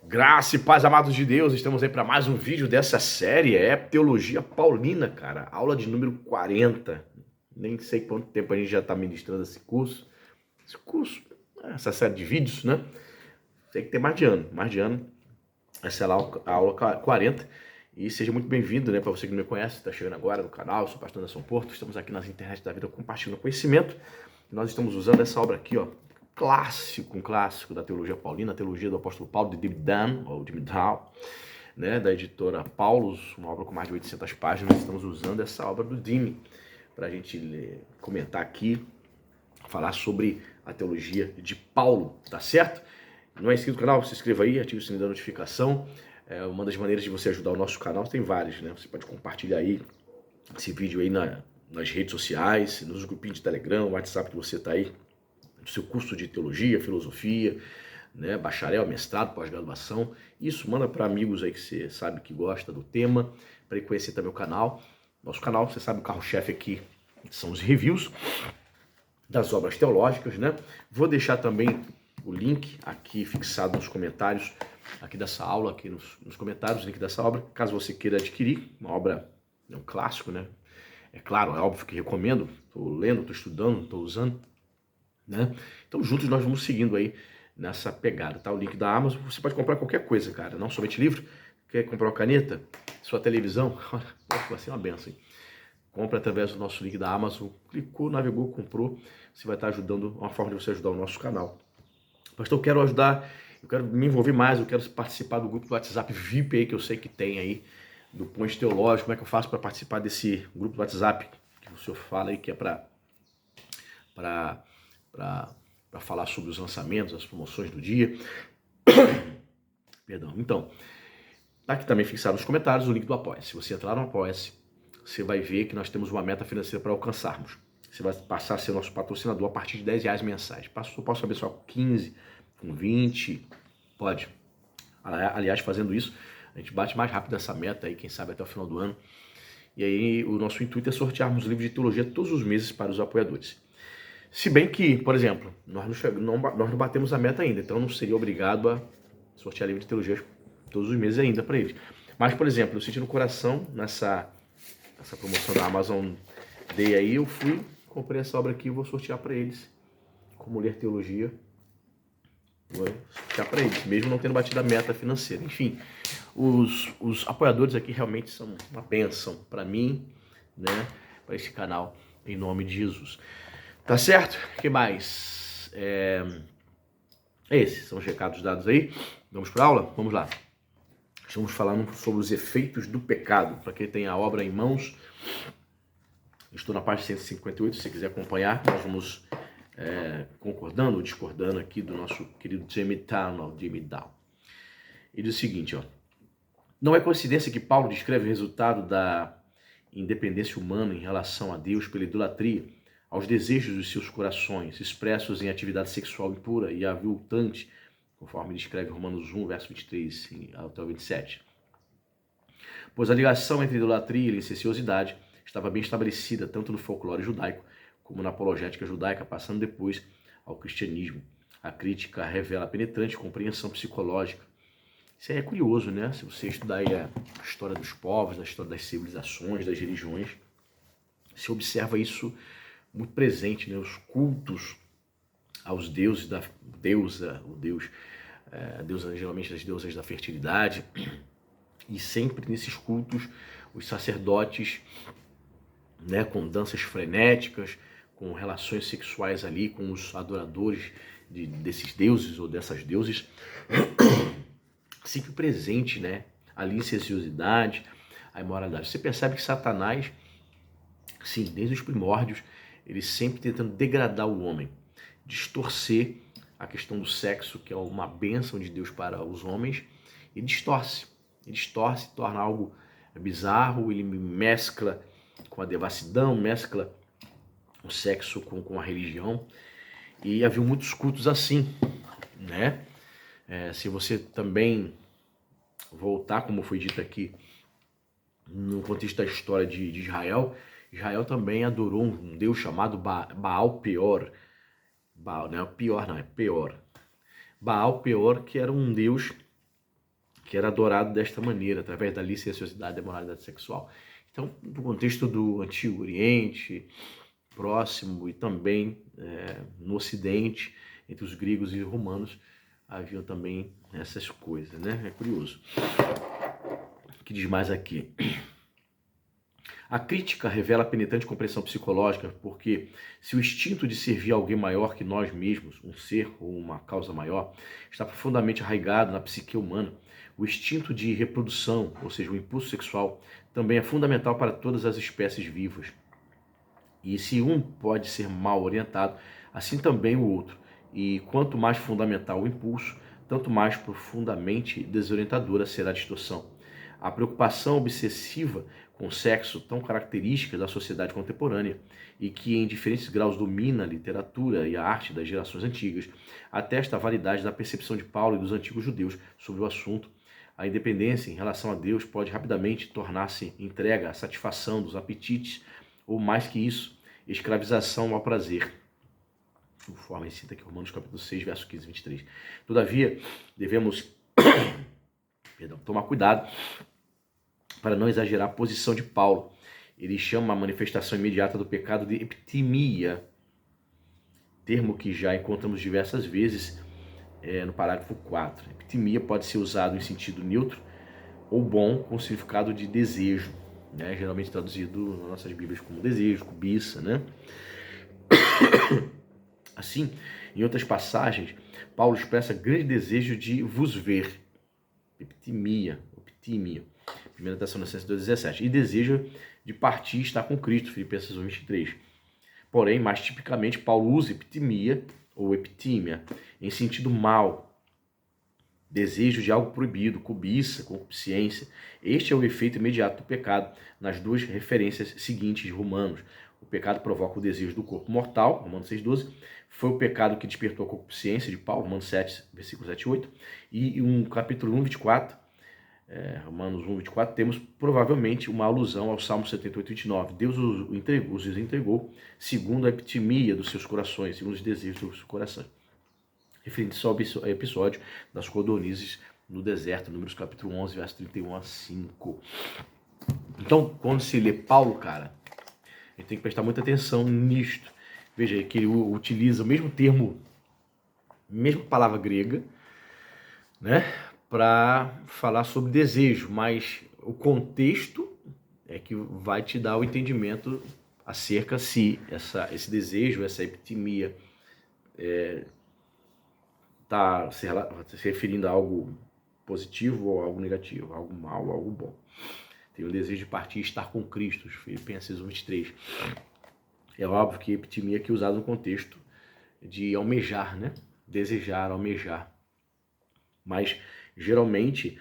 Graça e paz, amados de Deus, estamos aí para mais um vídeo dessa série, Teologia Paulina, cara, aula de número 40. Nem sei quanto tempo a gente já está ministrando essa série de vídeos, né? Sei que tem mais de ano, essa é a aula 40. E seja muito bem-vindo, né? Para você que não me conhece, está chegando agora no canal, eu sou o pastor Anderson Porto, estamos aqui nas internet da vida compartilhando conhecimento. Nós estamos usando essa obra aqui, ó, um clássico da teologia paulina, a teologia do apóstolo Paulo, de Dimitrov, né, da editora Paulus, uma obra com mais de 800 páginas. Estamos usando essa obra do Dimi para a gente comentar aqui, falar sobre a teologia de Paulo, tá certo? Não é inscrito no canal? Se inscreva aí, ative o sininho da notificação. É uma das maneiras de você ajudar o nosso canal, tem várias, né? Você pode compartilhar aí esse vídeo aí nas redes sociais, nos grupinhos de Telegram, WhatsApp que você está aí, do seu curso de teologia, filosofia, né, bacharel, mestrado, pós-graduação. Isso, manda para amigos aí que você sabe que gosta do tema, para ele conhecer também o canal. Nosso canal, você sabe, o carro-chefe aqui são os reviews das obras teológicas, né? Vou deixar também o link aqui fixado nos comentários aqui dessa aula, aqui nos comentários, o link dessa obra, caso você queira adquirir, uma obra, um clássico, né? É claro, é óbvio que recomendo, estou lendo, estou estudando, estou usando, né? Então juntos nós vamos seguindo aí nessa pegada, tá? O link da Amazon, você pode comprar qualquer coisa, cara, não somente livro. Quer comprar uma caneta, sua televisão, vai ser uma benção, hein? Compra através do nosso link da Amazon, clicou, navegou, comprou, você vai estar ajudando, uma forma de você ajudar o nosso canal. Pastor, eu quero ajudar, eu quero me envolver mais, eu quero participar do grupo do WhatsApp VIP aí, que eu sei que tem aí, do Ponte Teológico. Como é que eu faço para participar desse grupo do WhatsApp que o senhor fala aí, que é para falar sobre os lançamentos, as promoções do dia? Perdão. Então, tá aqui também fixado nos comentários o link do Apoia-se. Se você entrar no Apoia-se, você vai ver que nós temos uma meta financeira para alcançarmos. Você vai passar a ser nosso patrocinador a partir de R$10 mensais. Posso abençoar com 15, com 20, pode. Aliás, fazendo isso, a gente bate mais rápido essa meta aí, quem sabe até o final do ano. E aí o nosso intuito é sortearmos livros de teologia todos os meses para os apoiadores. Se bem que, por exemplo, nós não batemos a meta ainda, então não seria obrigado a sortear livro de teologia todos os meses ainda para eles. Mas, por exemplo, eu senti no coração, nessa promoção da Amazon Day aí, eu comprei essa obra aqui e vou sortear para eles. Como ler teologia, vou sortear para eles, mesmo não tendo batido a meta financeira. Enfim, os apoiadores aqui realmente são uma bênção para mim, né, para esse canal, em nome de Jesus. Tá certo? O que mais? Esses são os recados dados aí. Vamos para a aula? Vamos lá. Estamos falando sobre os efeitos do pecado. Para quem tem a obra em mãos, estou na página 158, se você quiser acompanhar. Nós vamos concordando ou discordando aqui do nosso querido Jimmy Down. Ele diz o seguinte, ó. Não é coincidência que Paulo descreve o resultado da independência humana em relação a Deus pela idolatria, aos desejos dos seus corações, expressos em atividade sexual impura e aviltante, conforme descreve Romanos 1, verso 23 até o 27. Pois a ligação entre idolatria e licenciosidade estava bem estabelecida tanto no folclore judaico como na apologética judaica, passando depois ao cristianismo. A crítica revela a penetrante compreensão psicológica. Isso aí é curioso, né? Se você estudar aí a história dos povos, a história das civilizações, das religiões, você observa isso muito presente, né? Os cultos aos deuses da deusa, geralmente as deusas da fertilidade, e sempre nesses cultos os sacerdotes, né, com danças frenéticas, com relações sexuais ali com os adoradores desses deuses ou dessas deuses, sempre presente, né, a licenciosidade, a imoralidade. Você percebe que Satanás, sim, desde os primórdios, ele sempre tentando degradar o homem, distorcer a questão do sexo, que é uma bênção de Deus para os homens, e distorce, torna algo bizarro, ele mescla com a devassidão, mescla o sexo com a religião, e havia muitos cultos assim, né? Se você também voltar, como foi dito aqui, no contexto da história de Israel, Israel também adorou um deus chamado Baal Peor. Baal, não é pior, não, é Peor. Baal Peor, que era um deus que era adorado desta maneira, através da licenciosidade e da moralidade sexual. Então, no contexto do Antigo Oriente, Próximo e também no Ocidente, entre os gregos e os romanos, haviam também essas coisas, né? É curioso. O que diz mais aqui? A crítica revela a penetrante compreensão psicológica, porque se o instinto de servir alguém maior que nós mesmos, um ser ou uma causa maior, está profundamente arraigado na psique humana, o instinto de reprodução, ou seja, o impulso sexual, também é fundamental para todas as espécies vivas. E se um pode ser mal orientado, assim também o outro. E quanto mais fundamental o impulso, tanto mais profundamente desorientadora será a distorção. A preocupação obsessiva com o sexo, tão característica da sociedade contemporânea, e que em diferentes graus domina a literatura e a arte das gerações antigas, atesta a validade da percepção de Paulo e dos antigos judeus sobre o assunto. A independência em relação a Deus pode rapidamente tornar-se entrega à satisfação dos apetites, ou mais que isso, escravização ao prazer. Conforme cita aqui Romanos capítulo 6, verso 15 e 23. Todavia, devemos tomar cuidado para não exagerar a posição de Paulo. Ele chama a manifestação imediata do pecado de epitimia, termo que já encontramos diversas vezes no parágrafo 4. Epitimia pode ser usado em sentido neutro ou bom com significado de desejo, né? Geralmente traduzido nas nossas Bíblias como desejo, cobiça, né? Assim, em outras passagens, Paulo expressa grande desejo de vos ver, epitimia, 1 Tessalonicenses 2,17, e deseja de partir e estar com Cristo, Filipenses 1,23. Porém, mais tipicamente, Paulo usa epitimia ou epitímia em sentido mal, desejo de algo proibido, cobiça, concupiscência. Este é o efeito imediato do pecado nas duas referências seguintes de Romanos. O pecado provoca o desejo do corpo mortal, Romanos 6,12. Foi o pecado que despertou a concupiscência de Paulo, Romanos 7, versículos 7 e 8. E um capítulo 1, 24, Romanos 1, 24, temos provavelmente uma alusão ao Salmo 78, 29. Deus os entregou segundo a epitimia dos seus corações, segundo os desejos dos seus corações. Referindo-se ao episódio das codornizes no deserto, Números capítulo 11, verso 31 a 5. Então, quando se lê Paulo, cara, a gente tem que prestar muita atenção nisto. Veja aí que ele utiliza o mesmo termo, mesma palavra grega, né, para falar sobre desejo, mas o contexto é que vai te dar o entendimento acerca se esse desejo, essa epitimia está se referindo a algo positivo ou algo negativo, algo mal ou algo bom. Tem o desejo de partir e estar com Cristo, Filipenses 1:23. É óbvio que epitimia aqui é usado no contexto de almejar, né? Desejar, almejar. Mas, geralmente,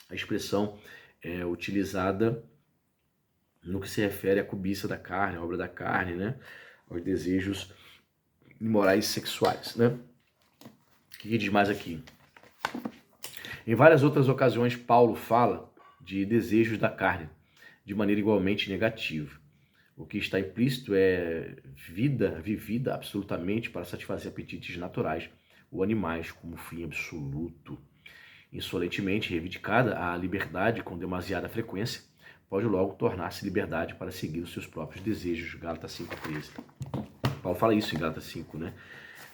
a expressão é utilizada no que se refere à cobiça da carne, à obra da carne, né? Aos desejos imorais sexuais, né? O que diz mais aqui? Em várias outras ocasiões, Paulo fala de desejos da carne, de maneira igualmente negativa. O que está implícito é vida vivida absolutamente para satisfazer apetites naturais ou animais como fim absoluto. Insolentemente reivindicada, a liberdade com demasiada frequência pode logo tornar-se liberdade para seguir os seus próprios desejos. Gálatas 5:13. Paulo fala isso em Gálatas 5, né?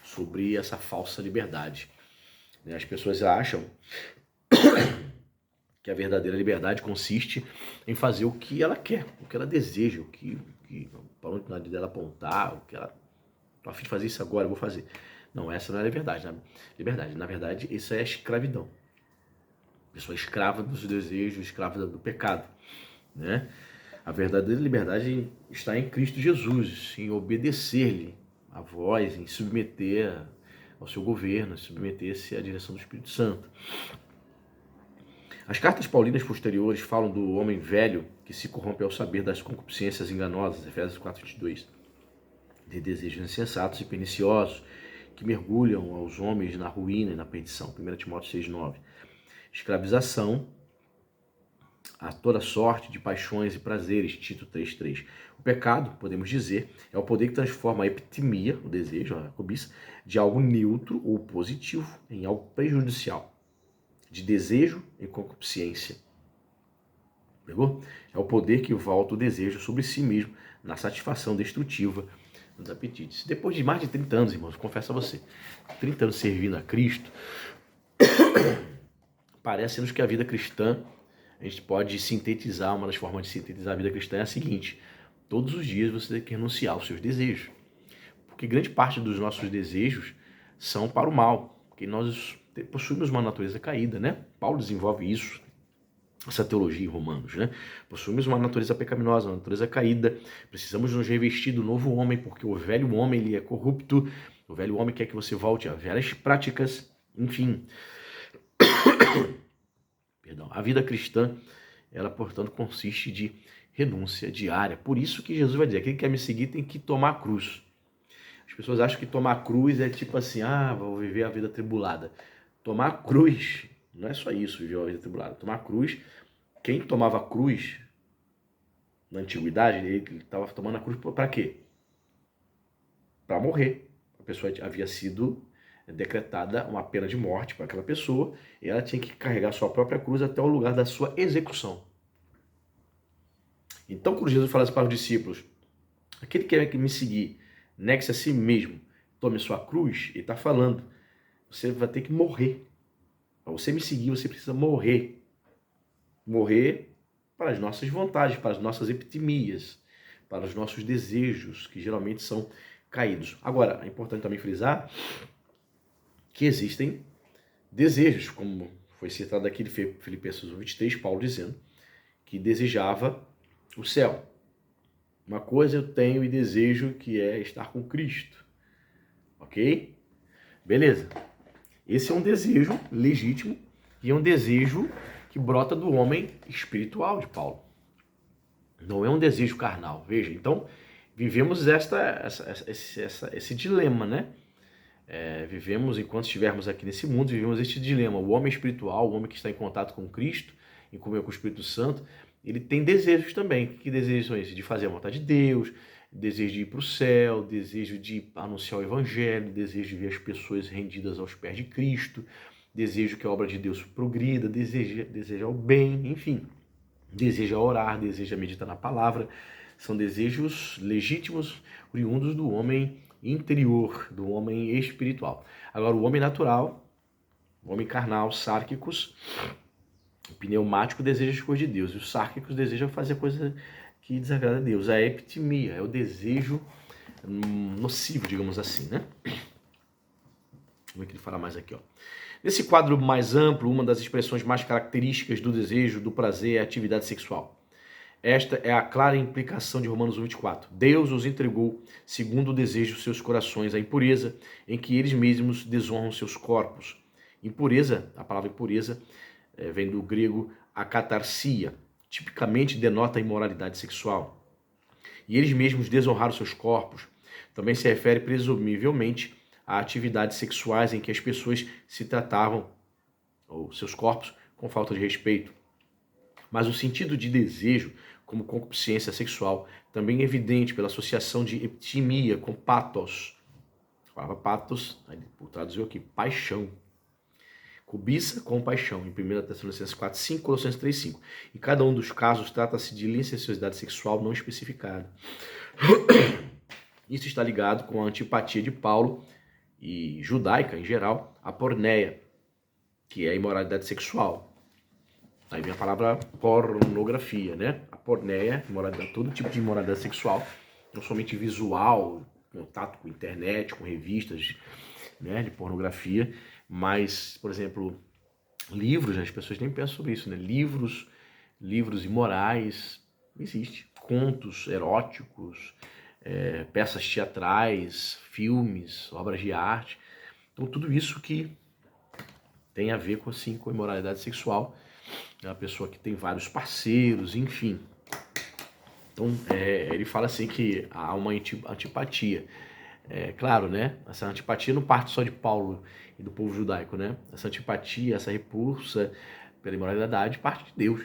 Sobre essa falsa liberdade. As pessoas acham que a verdadeira liberdade consiste em fazer o que ela quer, o que ela deseja, para onde o nariz dela apontar, o que ela está a fim de fazer isso agora, eu vou fazer. Não, essa não é a liberdade. Na verdade, isso é a escravidão. A pessoa é escrava dos desejos, escrava do pecado, né? A verdadeira liberdade está em Cristo Jesus, em obedecer-lhe a voz, em submeter ao seu governo, em submeter-se à direção do Espírito Santo. As cartas paulinas posteriores falam do homem velho que se corrompe ao saber das concupiscências enganosas, Efésios 4:22, de desejos insensatos e perniciosos que mergulham aos homens na ruína e na perdição, 1 Timóteo 6:9. Escravização a toda sorte de paixões e prazeres, Tito 3:3. O pecado, podemos dizer, é o poder que transforma a epitimia, o desejo, a cobiça, de algo neutro ou positivo em algo prejudicial. de desejo e concupiscência. Pegou? É o poder que volta o desejo sobre si mesmo na satisfação destrutiva dos apetites. Depois de mais de 30 anos, irmãos, confesso a você, 30 anos servindo a Cristo, parece-nos que a vida cristã, a gente pode sintetizar, uma das formas de sintetizar a vida cristã é a seguinte: todos os dias você tem que renunciar aos seus desejos. Porque grande parte dos nossos desejos são para o mal, porque nós possuímos uma natureza caída, né? Paulo desenvolve isso, essa teologia em Romanos, né? Possuímos uma natureza pecaminosa, uma natureza caída, precisamos nos revestir do novo homem, porque o velho homem ele é corrupto, o velho homem quer que você volte a velhas práticas, enfim. Perdão. A vida cristã, ela, portanto, consiste de renúncia diária. Por isso que Jesus vai dizer, quem quer me seguir tem que tomar a cruz. As pessoas acham que tomar a cruz é tipo assim, vou viver a vida tribulada. Tomar a cruz, não é só isso, viver a vida tribulada. Tomar a cruz, quem tomava a cruz na antiguidade, ele estava tomando a cruz para quê? Para morrer. A pessoa havia sido decretada uma pena de morte para aquela pessoa e ela tinha que carregar sua própria cruz até o lugar da sua execução. Então, quando Jesus fala para os discípulos, aquele que quer me seguir, negue-se a si mesmo, tome sua cruz, ele está falando, você vai ter que morrer. Para você me seguir, você precisa morrer. Morrer para as nossas vontades, para as nossas epitemias, para os nossos desejos, que geralmente são caídos. Agora, é importante também frisar que existem desejos, como foi citado aqui de Filipenses 23, Paulo dizendo que desejava o céu. Uma coisa eu tenho e desejo, que é estar com Cristo. Ok? Beleza. Esse é um desejo legítimo e é um desejo que brota do homem espiritual de Paulo. Não é um desejo carnal. Veja, então vivemos esse dilema, né? Vivemos, enquanto estivermos aqui nesse mundo, vivemos este dilema. O homem espiritual, o homem que está em contato com Cristo, em comunhão com o Espírito Santo, ele tem desejos também. Que desejos são esses? De fazer a vontade de Deus, desejo de ir para o céu, desejo de anunciar o Evangelho, desejo de ver as pessoas rendidas aos pés de Cristo, desejo que a obra de Deus progrida, deseja o bem, enfim. Deseja orar, deseja meditar na palavra. São desejos legítimos, oriundos do homem interior, do homem espiritual. Agora, o homem natural, o homem carnal, sárquicos, o pneumático deseja as coisas de Deus, e os sárquicos desejam fazer coisa que desagrada a Deus. A epitimia é o desejo nocivo, digamos assim, né? Vamos aqui falar mais aqui, ó. Nesse quadro mais amplo, uma das expressões mais características do desejo, do prazer, é a atividade sexual. Esta é a clara implicação de Romanos 1:24. Deus os entregou, segundo o desejo de seus corações, a impureza, em que eles mesmos desonram seus corpos. Impureza, a palavra impureza, vem do grego akatarsia, tipicamente denota a imoralidade sexual. E eles mesmos desonraram seus corpos. Também se refere presumivelmente a atividades sexuais em que as pessoas se tratavam, ou seus corpos, com falta de respeito. Mas o sentido de desejo, como concupiscência sexual, também é evidente pela associação de epitimia com pathos. A palavra pathos, traduziu aqui, paixão. Cobiça com paixão, em 1 Tessalonicenses 4:5, Colossenses 3:5. Em cada um dos casos, trata-se de licenciosidade sexual não especificada. Isso está ligado com a antipatia de Paulo e judaica, em geral, a porneia, que é a imoralidade sexual. Aí vem a palavra pornografia, né? A porneia, todo tipo de imoralidade sexual, não somente visual, contato com internet, com revistas, né, de pornografia, mas, por exemplo, livros, né? As pessoas nem pensam sobre isso, né? Livros imorais, existe. Contos eróticos, peças teatrais, filmes, obras de arte. Então, tudo isso que tem a ver com a imoralidade sexual. É uma pessoa que tem vários parceiros, enfim. Então, ele fala assim que há uma antipatia. Claro, né? Essa antipatia não parte só de Paulo e do povo judaico, né? Essa antipatia, essa repulsa pela imoralidade parte de Deus.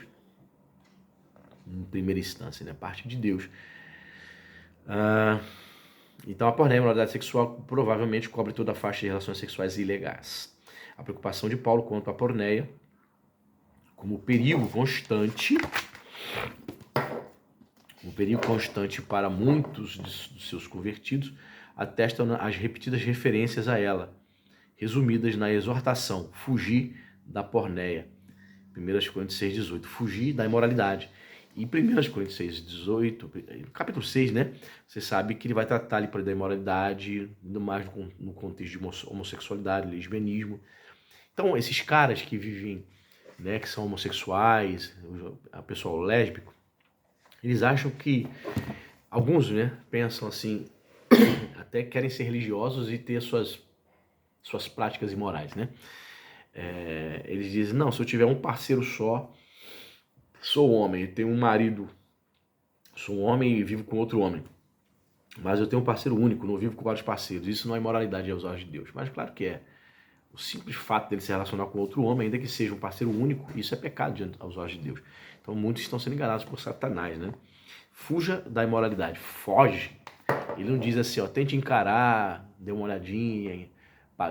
Em primeira instância, né? Parte de Deus. Então, a porneia, a imoralidade sexual, provavelmente cobre toda a faixa de relações sexuais ilegais. A preocupação de Paulo quanto à porneia como perigo constante, para muitos dos seus convertidos, atestam as repetidas referências a ela, resumidas na exortação: fugir da porneia. 1 Coríntios 6,18. Fugir da imoralidade. E 1 Coríntios 6,18, capítulo 6, né? Você sabe que ele vai tratar ali da imoralidade, ainda mais no contexto de homossexualidade, lesbianismo. Então, esses caras que vivem, né, que são homossexuais, a pessoal lésbico, eles acham que, alguns, né, pensam assim, até querem ser religiosos e ter suas práticas imorais, né? Eles dizem, não, se eu tiver um parceiro só, sou homem, tenho um marido, sou um homem e vivo com outro homem, mas eu tenho um parceiro único, não vivo com vários parceiros, isso não é imoralidade aos olhos de Deus, mas claro que é. O simples fato dele se relacionar com outro homem, ainda que seja um parceiro único, isso é pecado diante aos olhos de Deus. Então muitos estão sendo enganados por Satanás, né? Fuja da imoralidade, foge. Ele não diz assim, ó, tente encarar, dê uma olhadinha,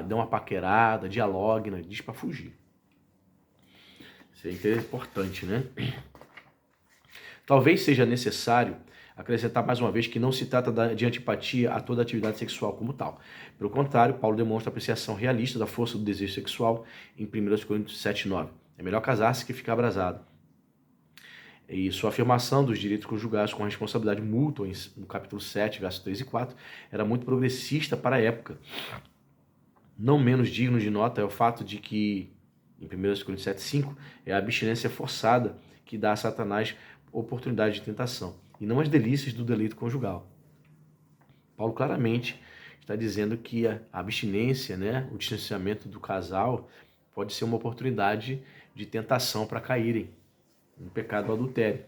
dê uma paquerada, dialogue, né? Ele diz para fugir. Isso é importante, né? Talvez seja necessário acrescentar mais uma vez que não se trata de antipatia a toda atividade sexual como tal. Pelo contrário, Paulo demonstra apreciação realista da força do desejo sexual em 1 Coríntios 7,9. É melhor casar-se que ficar abrasado. E sua afirmação dos direitos conjugais com responsabilidade mútua, no capítulo 7, versos 3 e 4, era muito progressista para a época. Não menos digno de nota é o fato de que, em 1 Coríntios 7,5, é a abstinência forçada que dá a Satanás oportunidade de tentação, e não as delícias do deleito conjugal. Paulo claramente está dizendo que a abstinência, né, o distanciamento do casal, pode ser uma oportunidade de tentação para caírem no pecado do adultério.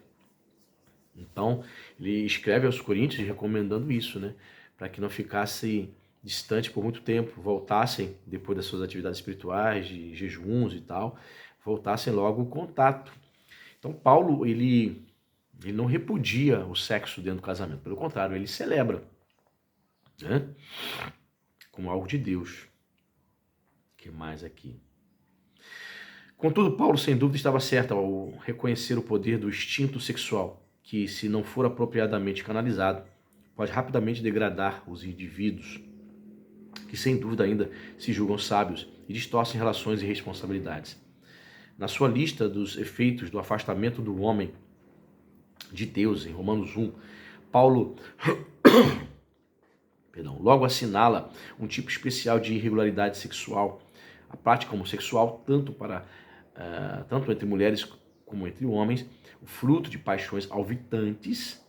Então, ele escreve aos Coríntios recomendando isso, né, para que não ficasse distante por muito tempo, voltassem, depois das suas atividades espirituais, de jejuns e tal, voltassem logo o contato. Então, Paulo, ele não repudia o sexo dentro do casamento, pelo contrário, ele celebra, né, como algo de Deus. O que mais aqui? Contudo, Paulo, sem dúvida, estava certo ao reconhecer o poder do instinto sexual, que, se não for apropriadamente canalizado, pode rapidamente degradar os indivíduos, que sem dúvida ainda se julgam sábios e distorcem relações e responsabilidades. Na sua lista dos efeitos do afastamento do homem de Deus, em Romanos 1, Paulo logo assinala um tipo especial de irregularidade sexual. A prática homossexual, tanto entre mulheres como entre homens, o fruto de paixões alvitantes,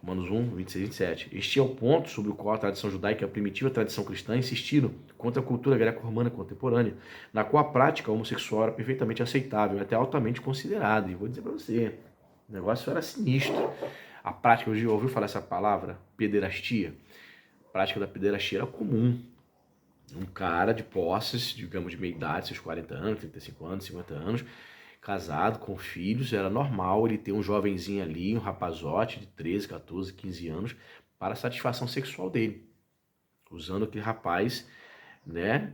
Romanos 1, 26 e 27. Este é o ponto sobre o qual a tradição judaica e a primitiva tradição cristã insistiram contra a cultura greco-romana contemporânea, na qual a prática homossexual era perfeitamente aceitável e até altamente considerada. E vou dizer para você, o negócio era sinistro. A prática, já ouviu falar essa palavra? Pederastia. A prática da pederastia era comum. Um cara de posses, digamos, de meia idade, seus 40 anos, 35 anos, 50 anos, casado, com filhos, era normal ele ter um jovenzinho ali, um rapazote de 13, 14, 15 anos, para a satisfação sexual dele. Usando aquele rapaz, né,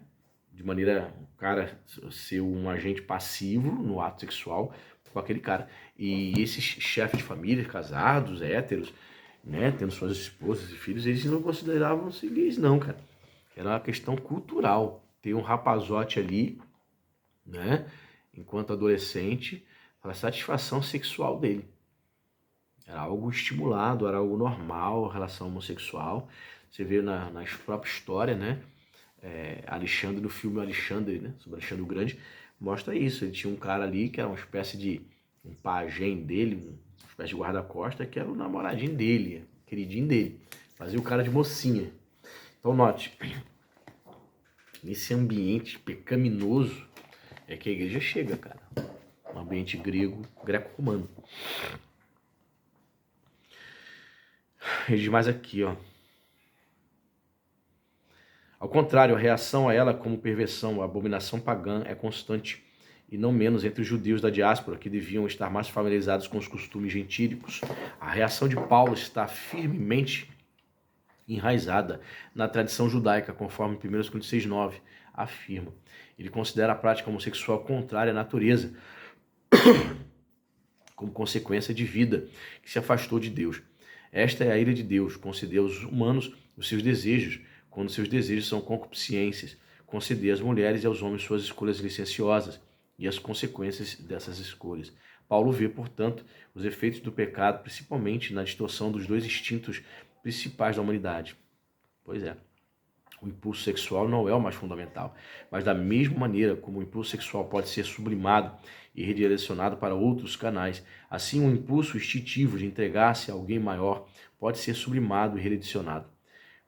de maneira, o cara ser um agente passivo no ato sexual com aquele cara. E esses chefes de família, casados, héteros, né, tendo suas esposas e filhos, eles não consideravam-se gays não, cara. Era uma questão cultural. Ter um rapazote ali, né, enquanto adolescente, para a satisfação sexual dele. Era algo estimulado, era algo normal, a relação homossexual. Você vê na própria história, né? Alexandre, no filme Alexandre, né? Sobre Alexandre o Grande, mostra isso. Ele tinha um cara ali que era uma espécie de um pajem dele, uma espécie de guarda-costa, que era o namoradinho dele, queridinho dele. Fazia o cara de mocinha. Então note, nesse ambiente pecaminoso é que a igreja chega, cara. Um ambiente greco-romano. Ele diz mais aqui, ó. Ao contrário, a reação a ela como perversão, abominação pagã é constante, e não menos entre os judeus da diáspora, que deviam estar mais familiarizados com os costumes gentílicos. A reação de Paulo está firmemente enraizada na tradição judaica, conforme 1 Coríntios 6,9 afirma. Ele considera a prática homossexual contrária à natureza, como consequência de vida que se afastou de Deus. Esta é a ira de Deus, conceder aos humanos os seus desejos, quando seus desejos são concupiscências, conceder às mulheres e aos homens suas escolhas licenciosas e as consequências dessas escolhas. Paulo vê, portanto, os efeitos do pecado, principalmente na distorção dos dois instintos principais da humanidade. Pois é. O impulso sexual não é o mais fundamental, mas da mesma maneira como o impulso sexual pode ser sublimado e redirecionado para outros canais, assim o impulso instintivo de entregar-se a alguém maior pode ser sublimado e redirecionado.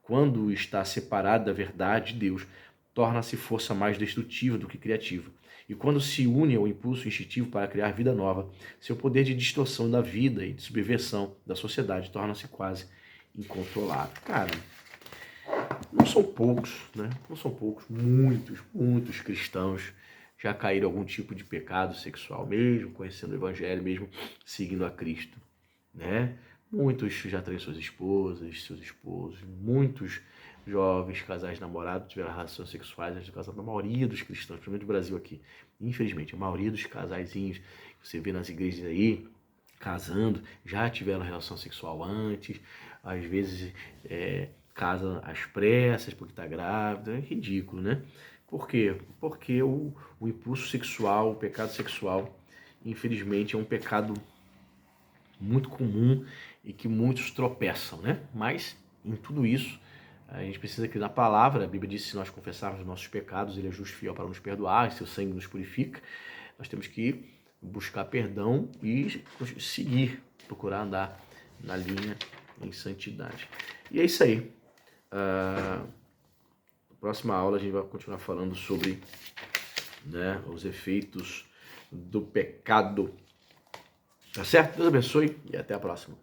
Quando está separado da verdade de Deus, torna-se força mais destrutiva do que criativa. E quando se une ao impulso instintivo para criar vida nova, seu poder de distorção da vida e de subversão da sociedade torna-se quase incontrolável. Cara, não são poucos, né? Não são poucos, muitos cristãos já caíram em algum tipo de pecado sexual, mesmo conhecendo o Evangelho, mesmo seguindo a Cristo, né? Muitos já traíram suas esposas, seus esposos, muitos jovens, casais namorados tiveram relações sexuais antes de casar. A maioria dos cristãos, principalmente no Brasil aqui, infelizmente, a maioria dos casaizinhos que você vê nas igrejas aí, casando, já tiveram relação sexual antes, às vezes casa às pressas porque está grávida, é ridículo, né? Por quê? Porque o impulso sexual, o pecado sexual, infelizmente é um pecado muito comum e que muitos tropeçam, né? Mas em tudo isso, a gente precisa que na palavra, a Bíblia diz que se nós confessarmos os nossos pecados, Ele é justo e fiel para nos perdoar, e seu sangue nos purifica. Nós temos que buscar perdão e seguir, procurar andar na linha em santidade. E é isso aí. Na próxima aula a gente vai continuar falando sobre, né, os efeitos do pecado. Tá certo? Deus abençoe e até a próxima.